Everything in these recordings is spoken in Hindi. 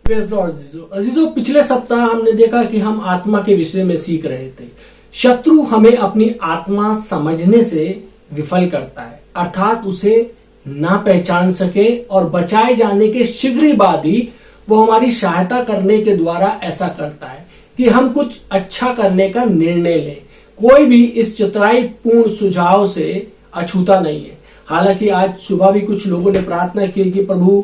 प्रेज़ लॉर्ड अजीजों, पिछले सप्ताह हमने देखा कि हम आत्मा के विषय में सीख रहे थे। शत्रु हमें अपनी आत्मा समझने से विफल करता है, अर्थात उसे ना पहचान सके और बचाए जाने के शीघ्र ही बाद ही वो हमारी सहायता करने के द्वारा ऐसा करता है कि हम कुछ अच्छा करने का निर्णय लें। कोई भी इस चतुराई पूर्ण सुझाव से अछूता नहीं है। हालांकि आज सुबह भी कुछ लोगों ने प्रार्थना की कि प्रभु,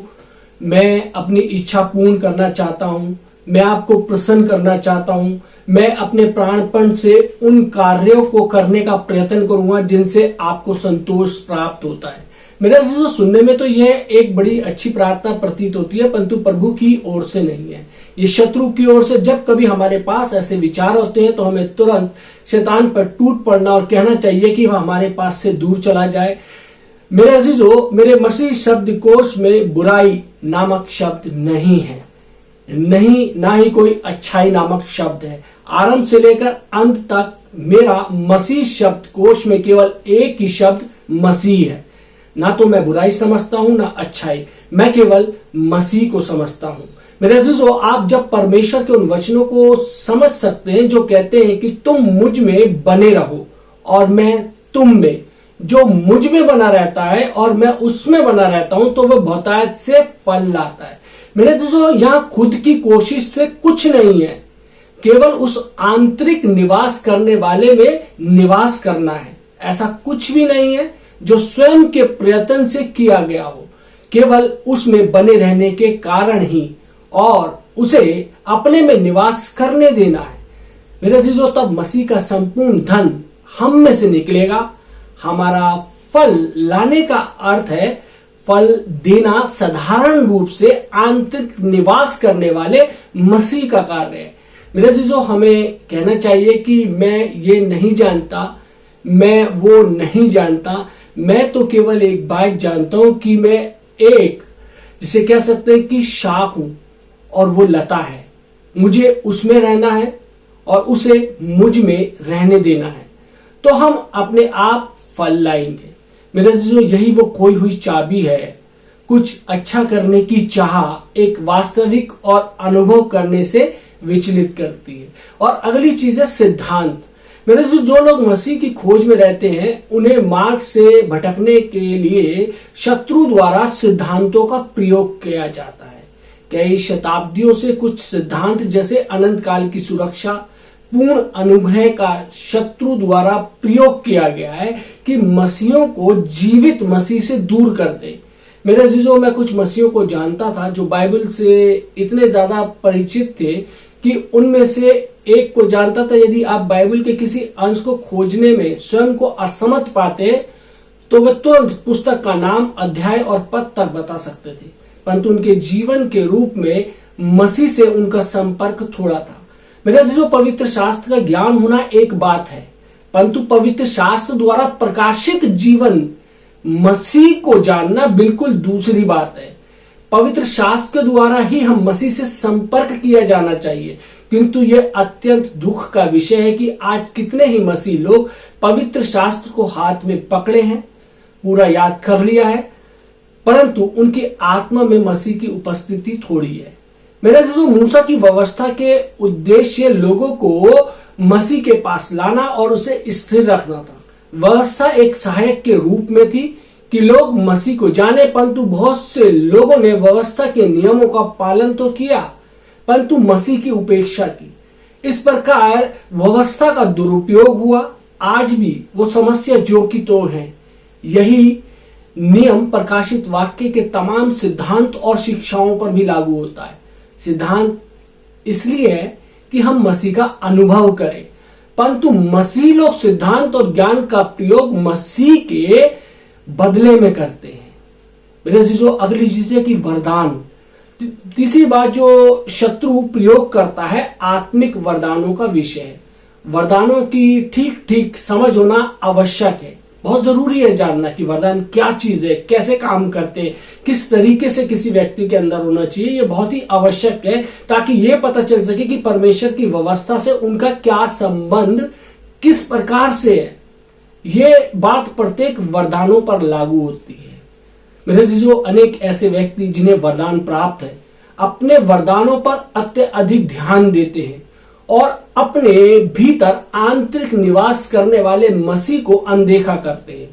मैं अपनी इच्छा पूर्ण करना चाहता हूं, मैं आपको प्रसन्न करना चाहता हूं, मैं अपने प्राणपण से उन कार्यों को करने का प्रयत्न करूंगा जिनसे आपको संतोष प्राप्त होता है। मेरा जो सुनने में तो यह एक बड़ी अच्छी प्रार्थना प्रतीत होती है, परंतु प्रभु की ओर से नहीं है, ये शत्रु की ओर से। जब कभी हमारे पास ऐसे विचार होते हैं तो हमें तुरंत शैतान पर टूट पड़ना और कहना चाहिए कि वह हमारे पास से दूर चला जाए। मेरे अजीजों, मेरे मसीह शब्दकोश में बुराई नामक शब्द नहीं है, नहीं ना ही कोई अच्छाई नामक शब्द है। आरंभ से लेकर अंत तक मेरा मसीह शब्दकोश में केवल एक ही शब्द मसीह है। ना तो मैं बुराई समझता हूं ना अच्छाई, मैं केवल मसीह को समझता हूं। मेरे अजीजों, आप जब परमेश्वर के उन वचनों को समझ सकते हैं जो कहते हैं कि तुम मुझ में बने रहो और मैं तुम में, जो मुझ में बना रहता है और मैं उसमें बना रहता हूं, तो वह बहुतायत से फल लाता है। मेरे दोस्तों, यहां खुद की कोशिश से कुछ नहीं है, केवल उस आंतरिक निवास करने वाले में निवास करना है। ऐसा कुछ भी नहीं है जो स्वयं के प्रयत्न से किया गया हो, केवल उसमें बने रहने के कारण ही और उसे अपने में निवास करने देना है। मेरे अजीजों, तब मसीह का संपूर्ण धन हम में से निकलेगा। हमारा फल लाने का अर्थ है फल देना, साधारण रूप से आंतरिक निवास करने वाले मसीह का कार्य है। मेरे अजीजों, हमें कहना चाहिए कि मैं ये नहीं जानता, मैं वो नहीं जानता, मैं तो केवल एक बात जानता हूं कि मैं एक, जिसे कह सकते हैं कि शाख हूं और वो लता है। मुझे उसमें रहना है और उसे मुझ में रहने देना है, तो हम अपने आप फल लाएंगे। मेरे अजीजों, यही वो खोई हुई चाबी है। कुछ अच्छा करने की चाह एक वास्तविक और अनुभव करने से विचलित करती है। और अगली चीज है सिद्धांत। मेरे जो लोग मसीह की खोज में रहते हैं, उन्हें मार्ग से भटकने के लिए शत्रु द्वारा सिद्धांतों का प्रयोग किया जाता है। कई शताब्दियों से कुछ सिद्धांत जैसे अनंत काल की सुरक्षा, पूर्ण अनुग्रह का शत्रु द्वारा प्रयोग किया गया है कि मसीहों को जीवित मसीह से दूर कर दे। मेरे अजीजों, मैं कुछ मसीहों को जानता था जो बाइबल से इतने ज्यादा परिचित थे कि उनमें से एक को जानता था, यदि आप बाइबल के किसी अंश को खोजने में स्वयं को असमर्थ पाते तो वे तुरंत पुस्तक का नाम, अध्याय और पद तक बता सकते थे, परंतु उनके जीवन के रूप में मसीह से उनका संपर्क थोड़ा था। मेरे अजीजों, पवित्र शास्त्र का ज्ञान होना एक बात है, परंतु पवित्र शास्त्र द्वारा प्रकाशित जीवन मसीह को जानना बिल्कुल दूसरी बात है। पवित्र शास्त्र के द्वारा ही हम मसीह से संपर्क किया जाना चाहिए, किंतु यह अत्यंत दुख का विषय है कि आज कितने ही मसीह लोग पवित्र शास्त्र को हाथ में पकड़े हैं, पूरा याद कर लिया है, परंतु उनकी आत्मा में मसीह की उपस्थिति थोड़ी है। मेरे जो मूसा की व्यवस्था के उद्देश्य लोगों को मसीह के पास लाना और उसे स्थिर रखना था। व्यवस्था एक सहायक के रूप में थी कि लोग मसीह को जाने, परंतु बहुत से लोगों ने व्यवस्था के नियमों का पालन तो किया परंतु मसीह की उपेक्षा की। इस प्रकार व्यवस्था का दुरुपयोग हुआ। आज भी वो समस्या जो की तो है। यही नियम प्रकाशित वाक्य के तमाम सिद्धांत और शिक्षाओं पर भी लागू होता है। सिद्धांत इसलिए है कि हम मसीह का अनुभव करें, परंतु मसीह लोग सिद्धांत और ज्ञान का प्रयोग मसीह के बदले में करते हैं। मेरे अजीजों, अगली चीज है कि वरदान। तीसरी बात जो शत्रु प्रयोग करता है, आत्मिक वरदानों का विषय है। वरदानों की ठीक ठीक समझ होना आवश्यक है। बहुत जरूरी है जानना कि वरदान क्या चीज है, कैसे काम करते हैं, किस तरीके से किसी व्यक्ति के अंदर होना चाहिए। ये बहुत ही आवश्यक है ताकि ये पता चल सके कि परमेश्वर की व्यवस्था से उनका क्या संबंध, किस प्रकार से है। ये बात प्रत्येक वरदानों पर लागू होती है। मेरे जीजो, अनेक ऐसे व्यक्ति जिन्हें वरदान प्राप्त है अपने वरदानों पर अत्यधिक ध्यान देते हैं और अपने भीतर आंतरिक निवास करने वाले मसीह को अनदेखा करते हैं।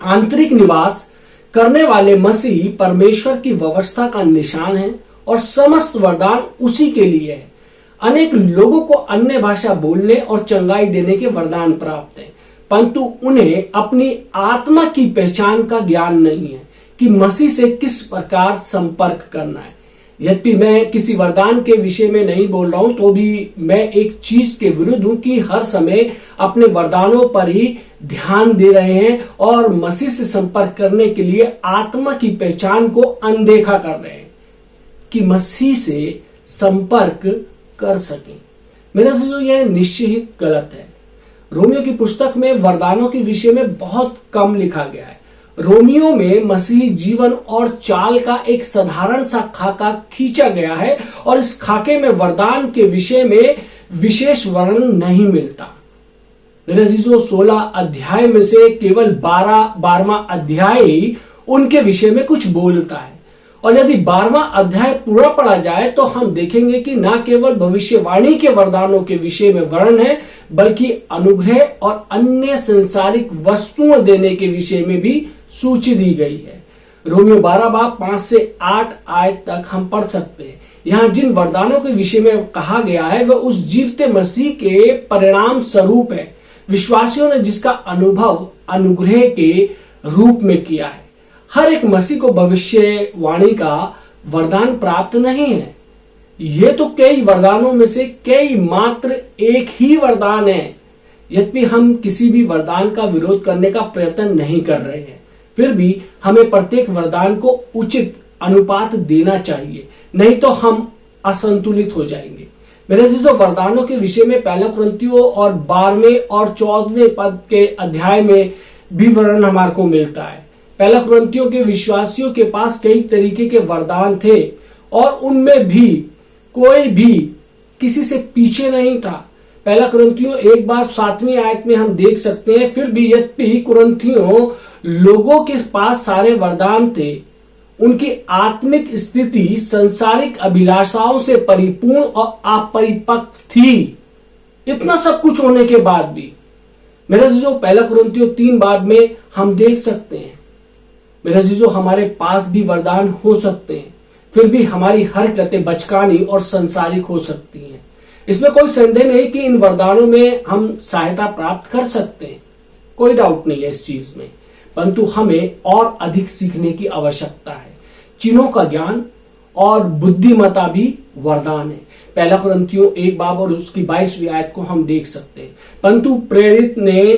आंतरिक निवास करने वाले मसीह परमेश्वर की व्यवस्था का निशान है और समस्त वरदान उसी के लिए है। अनेक लोगों को अन्य भाषा बोलने और चंगाई देने के वरदान प्राप्त हैं, परंतु उन्हें अपनी आत्मा की पहचान का ज्ञान नहीं है कि मसीह से किस प्रकार संपर्क करना है। यद्यपि मैं किसी वरदान के विषय में नहीं बोल रहा हूं, तो भी मैं एक चीज के विरुद्ध हूं कि हर समय अपने वरदानों पर ही ध्यान दे रहे हैं और मसीह से संपर्क करने के लिए आत्मा की पहचान को अनदेखा कर रहे हैं कि मसीह से संपर्क कर सकें। मेरा जो यह निश्चित ही गलत है। रोमियो की पुस्तक में वरदानों के विषय में बहुत कम लिखा गया है। रोमियो में मसीह जीवन और चाल का एक साधारण सा खाका खींचा गया है और इस खाके में वरदान के विषय में विशेष वर्णन नहीं मिलता। मेरे अजीजों, 16 अध्याय में से केवल 12वां अध्याय ही उनके विषय में कुछ बोलता है और यदि 12वां अध्याय पूरा पढ़ा जाए तो हम देखेंगे कि न केवल भविष्यवाणी के वरदानों के विषय में वर्णन है, बल्कि अनुग्रह और अन्य संसारिक वस्तुओं देने के विषय में भी सूची दी गई है। रोमियो 12:5 से 8 आयत तक हम पढ़ सकते हैं। यहाँ जिन वरदानों के विषय में कहा गया है वह उस जीवते मसीह के परिणाम स्वरूप है, विश्वासियों ने जिसका अनुभव अनुग्रह के रूप में किया है। हर एक मसीह को भविष्यवाणी का वरदान प्राप्त नहीं है। ये तो कई वरदानों में से कई मात्र एक ही वरदान है। यद्यपि हम किसी भी वरदान का विरोध करने का प्रयत्न नहीं कर रहे हैं, फिर भी हमें प्रत्येक वरदान को उचित अनुपात देना चाहिए, नहीं तो हम असंतुलित हो जाएंगे। मेरे अजीजों, वरदानों के विषय में पहला कुरिन्थियों और 12वें और 14वें पद के अध्याय में भी वर्णन हमारे को मिलता है। पहला कुरिन्थियों के विश्वासियों के पास कई तरीके के वरदान थे और उनमें भी कोई भी किसी से पीछे नहीं था। पहला कुरिन्थियों 1:7 आयत में हम देख सकते हैं, फिर भी यद्यपि कुरिन्थियों लोगों के पास सारे वरदान थे, उनकी आत्मिक स्थिति संसारिक अभिलाषाओं से परिपूर्ण और अपरिपक्व थी। इतना सब कुछ होने के बाद भी मेरे जो पहला कुरिन्थियों 3 बाद में हम देख सकते हैं, मेरे जीजो, हमारे पास भी वरदान हो सकते हैं, फिर भी हमारी हरकतें बचकानी और संसारिक हो सकती हैं। इसमें कोई संदेह नहीं कि इन वरदानों में हम सहायता प्राप्त कर सकते हैं, कोई डाउट नहीं है इस चीज में, परंतु हमें और अधिक सीखने की आवश्यकता है। चिन्हों का ज्ञान और बुद्धिमता भी वरदान है। पहला कुरिन्थियों 1 बाब और उसकी 22वीं आयत को हम देख सकते हैं। परंतु प्रेरित ने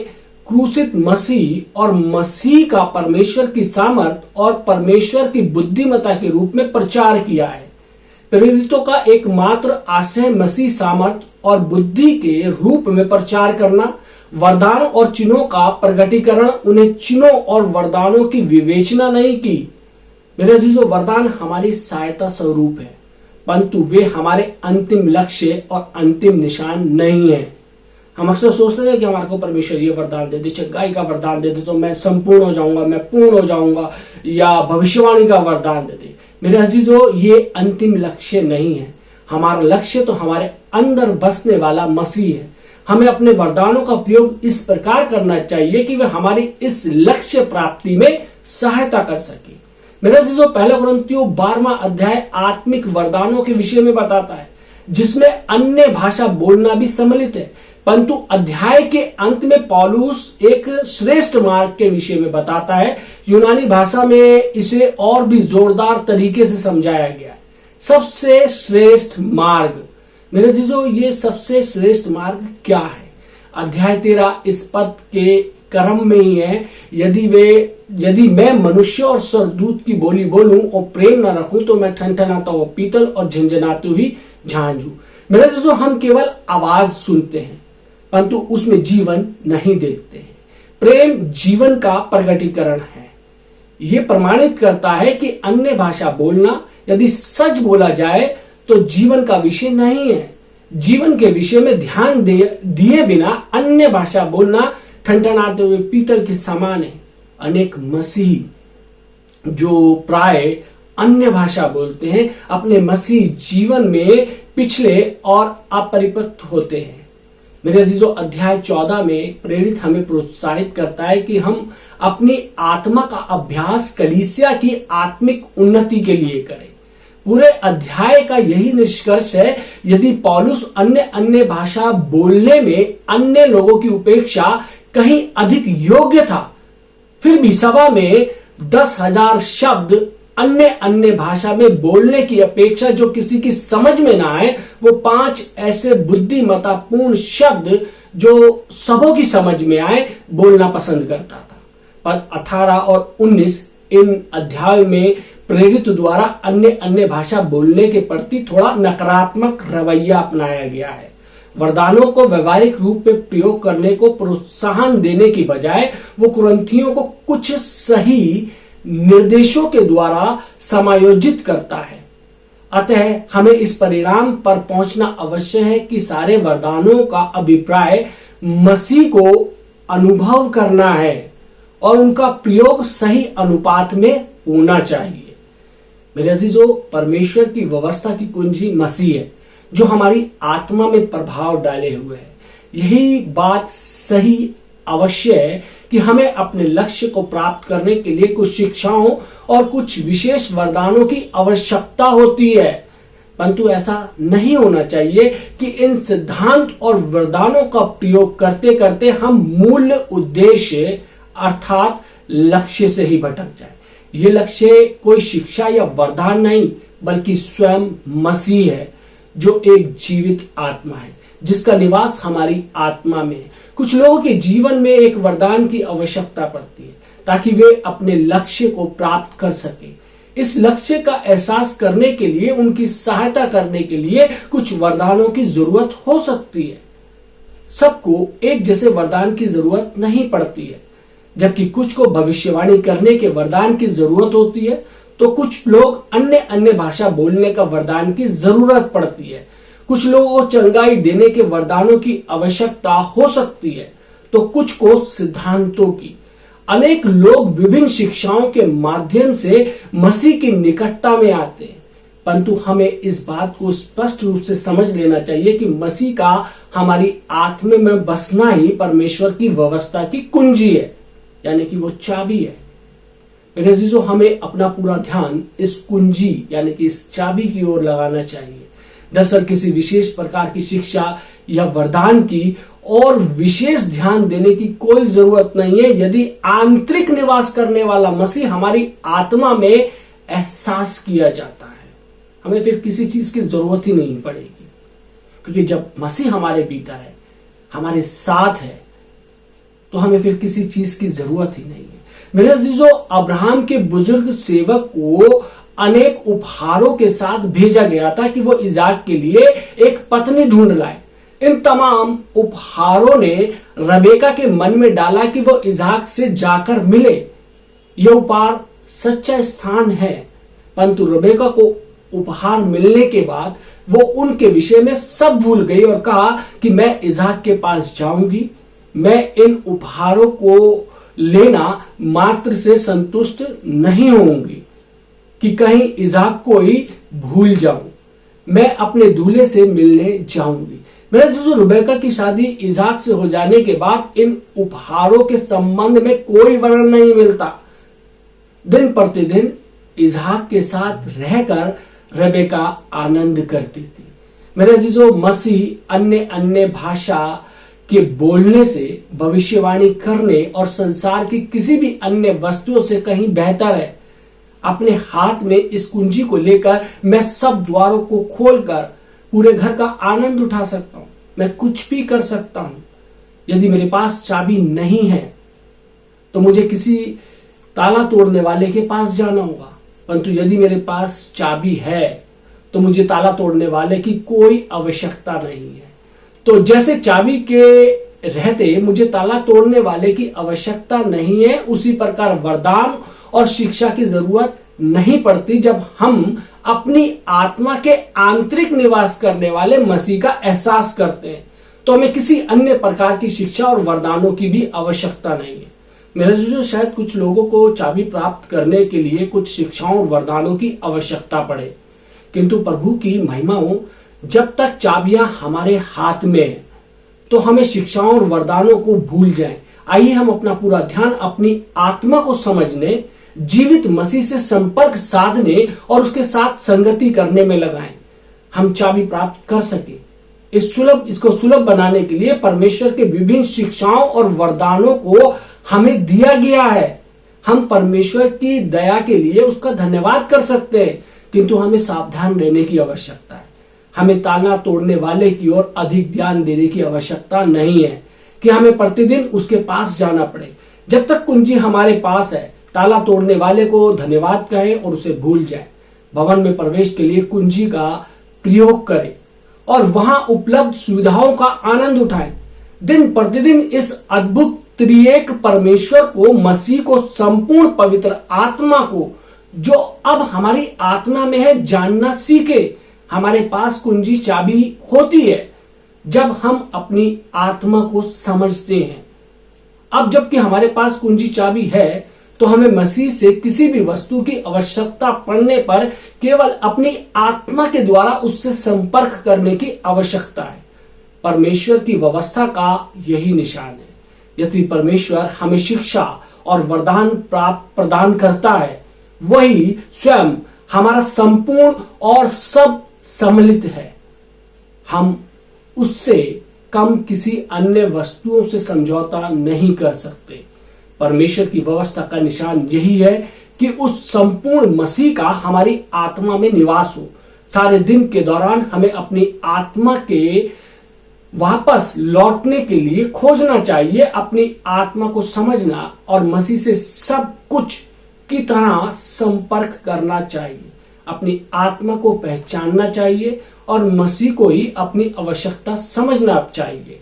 क्रूसित मसीह और मसीह का परमेश्वर की सामर्थ और परमेश्वर की बुद्धिमता के रूप में प्रचार किया है। प्रेरितों का एकमात्र आशय मसीह सामर्थ और बुद्धि के रूप में प्रचार करना, वरदान और चिन्हों का प्रगटीकरण, उन्हें चिन्हों और वरदानों की विवेचना नहीं की। मेरे अजीजों, वरदान हमारी सहायता स्वरूप है, परंतु वे हमारे अंतिम लक्ष्य और अंतिम निशान नहीं है। हम अक्सर सोचते हैं कि हमारे को परमेश्वर ये वरदान दे दे, चंगाई का वरदान दे दे तो मैं संपूर्ण हो जाऊंगा, मैं पूर्ण हो जाऊंगा, या भविष्यवाणी का वरदान दे दे। मेरे अजीजों, ये अंतिम लक्ष्य नहीं है। हमारा लक्ष्य तो हमारे अंदर बसने वाला मसीह है। हमें अपने वरदानों का उपयोग इस प्रकार करना चाहिए कि वे हमारी इस लक्ष्य प्राप्ति में सहायता कर सके। मेरे अजीजों, पहला कुरिन्थियों 12वां अध्याय आत्मिक वरदानों के विषय में बताता है, जिसमें अन्य भाषा बोलना भी सम्मिलित है। परंतु अध्याय के अंत में पौलुस एक श्रेष्ठ मार्ग के विषय में बताता है। यूनानी भाषा में इसे और भी जोरदार तरीके से समझाया गया है, सबसे श्रेष्ठ मार्ग। मेरे जीजो, ये सबसे श्रेष्ठ मार्ग क्या है? अध्याय 13 इस पद के क्रम में ही है, यदि मैं मनुष्य और स्वर्गदूत की बोली बोलूं और प्रेम न रखूं तो मैं ठनठनाता हुआ पीतल और झंझनाती हुई झांझू। मेरे जीजो, हम केवल आवाज सुनते हैं परंतु उसमें जीवन नहीं देखते हैं। प्रेम जीवन का प्रगटीकरण है। यह प्रमाणित करता है कि अन्य भाषा बोलना यदि सच बोला जाए तो जीवन का विषय नहीं है। जीवन के विषय में ध्यान दिए बिना अन्य भाषा बोलना ठनठनाते हुए पीतल के समान है। अनेक मसीही जो प्राय अन्य भाषा बोलते हैं, अपने मसीह जीवन में पिछले और अपरिपक्व होते हैं। मेरे अजीजों, अध्याय 14 में प्रेरित हमें प्रोत्साहित करता है कि हम अपनी आत्मा का अभ्यास कलीसिया की आत्मिक उन्नति के लिए करें। पूरे अध्याय का यही निष्कर्ष है, यदि पौलुस अन्य भाषा बोलने में अन्य लोगों की उपेक्षा कहीं अधिक योग्य था, फिर भी सभा में 10,000 शब्द अन्य भाषा में बोलने की अपेक्षा जो किसी की समझ में ना आए, वो 5 ऐसे बुद्धिमत्तापूर्ण शब्द जो सबों की समझ में आए बोलना पसंद करता था। पद 18 और 19 इन अध्याय में प्रेरित द्वारा अन्य भाषा बोलने के प्रति थोड़ा नकारात्मक रवैया अपनाया गया है। वरदानों को व्यवहारिक रूप में प्रयोग करने को प्रोत्साहन देने की बजाय वो कुरिन्थियों को कुछ सही निर्देशों के द्वारा समायोजित करता है। अतः हमें इस परिणाम पर पहुंचना अवश्य है कि सारे वरदानों का अभिप्राय मसीह को अनुभव करना है और उनका प्रयोग सही अनुपात में होना चाहिए। मेरे अजीजों, परमेश्वर की व्यवस्था की कुंजी मसीह है जो हमारी आत्मा में प्रभाव डाले हुए है। यही बात सही अवश्य है कि हमें अपने लक्ष्य को प्राप्त करने के लिए कुछ शिक्षाओं और कुछ विशेष वरदानों की आवश्यकता होती है, परंतु ऐसा नहीं होना चाहिए कि इन सिद्धांत और वरदानों का प्रयोग करते करते हम मूल उद्देश्य अर्थात लक्ष्य से ही भटक जाए। ये लक्ष्य कोई शिक्षा या वरदान नहीं, बल्कि स्वयं मसीह है जो एक जीवित आत्मा है जिसका निवास हमारी आत्मा में है। कुछ लोगों के जीवन में एक वरदान की आवश्यकता पड़ती है ताकि वे अपने लक्ष्य को प्राप्त कर सके। इस लक्ष्य का एहसास करने के लिए, उनकी सहायता करने के लिए कुछ वरदानों की जरूरत हो सकती है। सबको एक जैसे वरदान की जरूरत नहीं पड़ती है। जबकि कुछ को भविष्यवाणी करने के वरदान की जरूरत होती है, तो कुछ लोग अन्य भाषा बोलने का वरदान की जरूरत पड़ती है। कुछ लोगों को चंगाई देने के वरदानों की आवश्यकता हो सकती है, तो कुछ को सिद्धांतों की। अनेक लोग विभिन्न शिक्षाओं के माध्यम से मसीह की निकटता में आते हैं, परंतु हमें इस बात को स्पष्ट रूप से समझ लेना चाहिए कि मसीह का हमारी आत्मा में बसना ही परमेश्वर की व्यवस्था की कुंजी है, यानी कि वो चाबी है। मेरे अजीजों, हमें अपना पूरा ध्यान इस कुंजी यानी कि इस चाबी की ओर लगाना चाहिए। दरअसल किसी विशेष प्रकार की शिक्षा या वरदान की और विशेष ध्यान देने की कोई जरूरत नहीं है यदि आंतरिक निवास करने वाला मसीह हमारी आत्मा में एहसास किया जाता है। हमें फिर किसी चीज की जरूरत ही नहीं पड़ेगी, क्योंकि जब मसीह हमारे भीतर है, हमारे साथ है, तो हमें फिर किसी चीज की जरूरत ही नहीं है। मेरे अजीजों, अब्राहम के बुजुर्ग सेवक को अनेक उपहारों के साथ भेजा गया था कि वो इजाक के लिए एक पत्नी ढूंढ लाए। इन तमाम उपहारों ने रबेका के मन में डाला कि वो इजाक से जाकर मिले। यह उपहार सच्चा स्थान है, परंतु रबेका को उपहार मिलने के बाद वो उनके विषय में सब भूल गई और कहा कि मैं इजाक के पास जाऊंगी, मैं इन उपहारों को लेना मात्र से संतुष्ट नहीं होंगी कि कहीं इजाक को ही भूल जाऊं, मैं अपने दूल्हे से मिलने जाऊंगी। मेरे जो रुबेका की शादी इजाक से हो जाने के बाद इन उपहारों के संबंध में कोई वर्णन नहीं मिलता। दिन प्रतिदिन इजाक के साथ रहकर रेबेका आनंद करती थी। मेरे अजीजों, मसीह अन्य भाषा के बोलने से, भविष्यवाणी करने और संसार की किसी भी अन्य वस्तुओं से कहीं बेहतर है। अपने हाथ में इस कुंजी को लेकर मैं सब द्वारों को खोलकर पूरे घर का आनंद उठा सकता हूं। मैं कुछ भी कर सकता हूं। यदि मेरे पास चाबी नहीं है तो मुझे किसी ताला तोड़ने वाले के पास जाना होगा, परंतु यदि मेरे पास चाबी है तो मुझे ताला तोड़ने वाले की कोई आवश्यकता नहीं है। तो जैसे चाबी के रहते मुझे ताला तोड़ने वाले की आवश्यकता नहीं है, उसी प्रकार वरदान और शिक्षा की जरूरत नहीं पड़ती जब हम अपनी आत्मा के आंतरिक निवास करने वाले मसीह का एहसास करते हैं। तो हमें किसी अन्य प्रकार की शिक्षा और वरदानों की भी आवश्यकता नहीं है। मेरे जो शायद कुछ लोगों को चाबी प्राप्त करने के लिए कुछ शिक्षाओं और वरदानों की आवश्यकता पड़े, किंतु प्रभु की महिमा हो, जब तक चाबियां हमारे हाथ में है तो हमें शिक्षाओं और वरदानों को भूल जाएं। आइए हम अपना पूरा ध्यान अपनी आत्मा को समझने, जीवित मसीह से संपर्क साधने और उसके साथ संगति करने में लगाएं। हम चाबी प्राप्त कर सके। इसको सुलभ बनाने के लिए परमेश्वर के विभिन्न शिक्षाओं और वरदानों को हमें दिया गया है। हम परमेश्वर की दया के लिए उसका धन्यवाद कर सकते हैं, किंतु हमें सावधान रहने की आवश्यकता है। हमें ताला तोड़ने वाले की ओर अधिक ध्यान देने की आवश्यकता नहीं है कि हमें प्रतिदिन उसके पास जाना पड़े। जब तक कुंजी हमारे पास है, ताला तोड़ने वाले को धन्यवाद कहें और उसे भूल जाए। भवन में प्रवेश के लिए कुंजी का प्रयोग करें और वहां उपलब्ध सुविधाओं का आनंद उठाएं। दिन प्रतिदिन इस अद्भुत त्रिएक परमेश्वर को, मसीह को, संपूर्ण पवित्र आत्मा को जो अब हमारी आत्मा में है, जानना सीखे। हमारे पास कुंजी चाबी होती है जब हम अपनी आत्मा को समझते हैं। अब जबकि हमारे पास कुंजी चाबी है तो हमें मसीह से किसी भी वस्तु की आवश्यकता पड़ने पर केवल अपनी आत्मा के द्वारा उससे संपर्क करने की आवश्यकता है। परमेश्वर की व्यवस्था का यही निशान है। यदि परमेश्वर हमें शिक्षा और वरदान प्रदान करता है, वही स्वयं हमारा संपूर्ण और सब सम्मिलित है। हम उससे कम किसी अन्य वस्तुओं से समझौता नहीं कर सकते। परमेश्वर की व्यवस्था का निशान यही है कि उस संपूर्ण मसीह का हमारी आत्मा में निवास हो। सारे दिन के दौरान हमें अपनी आत्मा के वापस लौटने के लिए खोजना चाहिए, अपनी आत्मा को समझना और मसीह से सब कुछ की तरह संपर्क करना चाहिए। अपनी आत्मा को पहचानना चाहिए और मसीह को ही अपनी आवश्यकता समझना चाहिए।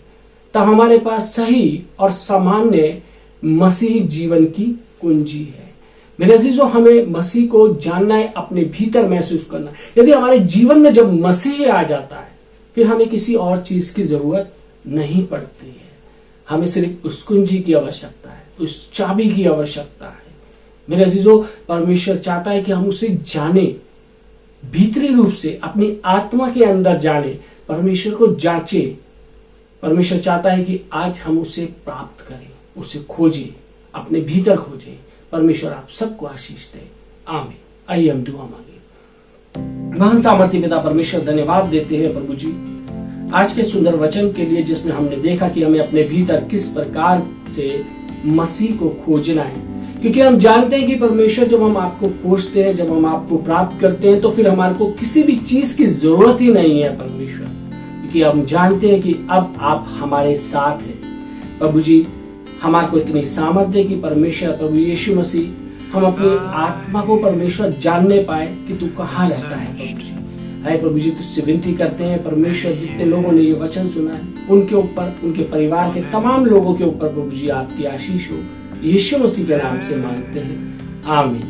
तब हमारे पास सही और सामान्य मसीह जीवन की कुंजी है। मेरे अजीजों, हमें मसीह को जानना है, अपने भीतर महसूस करना। यदि हमारे जीवन में जब मसीह आ जाता है, फिर हमें किसी और चीज की जरूरत नहीं पड़ती है। हमें सिर्फ उस कुंजी की आवश्यकता है, उस चाबी की आवश्यकता है। मेरे अजीजों, परमेश्वर चाहता है कि हम उसे जाने, भीतरी रूप से अपनी आत्मा के अंदर जाने, परमेश्वर को जांचे। परमेश्वर चाहता है कि आज हम उसे प्राप्त करें, उसे खोजें, अपने भीतर खोजें। परमेश्वर आप सबको आशीष दे। आमीन। आइए हम दुआ मांगे। महान सामर्थ्य पिता परमेश्वर, धन्यवाद देते हैं प्रभु जी आज के सुंदर वचन के लिए, जिसमें हमने देखा कि हमें अपने भीतर किस प्रकार से मसीह को खोजना है। क्योंकि हम जानते हैं कि परमेश्वर, जब हम आपको खोजते हैं, जब हम आपको प्राप्त करते हैं, तो फिर हमारे को किसी भी चीज की जरूरत ही नहीं है परमेश्वर, क्योंकि हम जानते हैं कि अब आप हमारे साथ हैं। प्रभु जी, हमारे को इतनी सामर्थ्य है कि परमेश्वर, प्रभु यीशु मसीह, हम अपनी आत्मा को परमेश्वर जानने पाए कि तू कहाँ रहता है। प्रभु जी, है प्रभु जी, तुझसे विनती करते हैं परमेश्वर, जितने लोगों ने ये वचन सुना है, उनके ऊपर, उनके परिवार के तमाम लोगों के ऊपर प्रभु जी आपकी आशीष हो। यीशु मसीह के नाम से मांगते हैं, आमीन।